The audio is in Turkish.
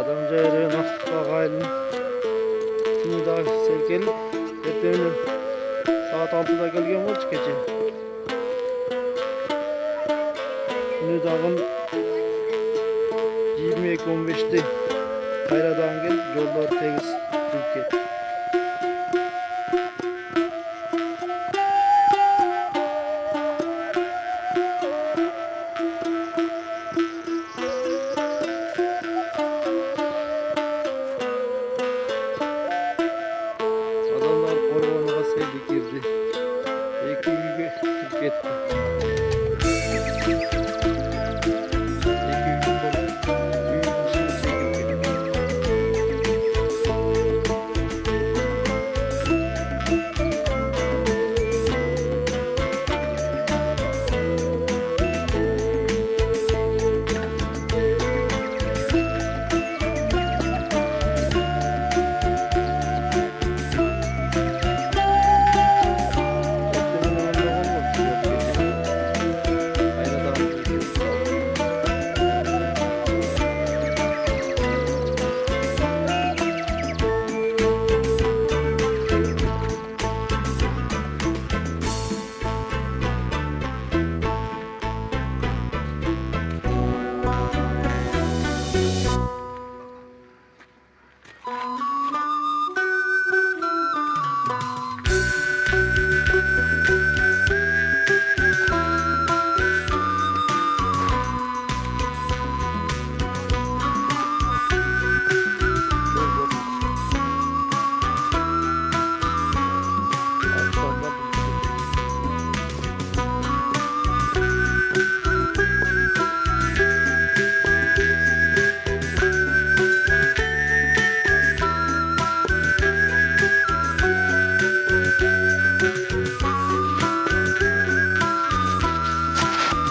Adamcayırı nakıkka gaylın. Şimdi daha sevkeli. Erteminin saat 6'da gelgen olmuş gece. Şimdi dağın 22-15'te Kayradan gel. Yollar tegiz Türkiye. Adamlar ormana sevdi girdi. İki gibi gitti.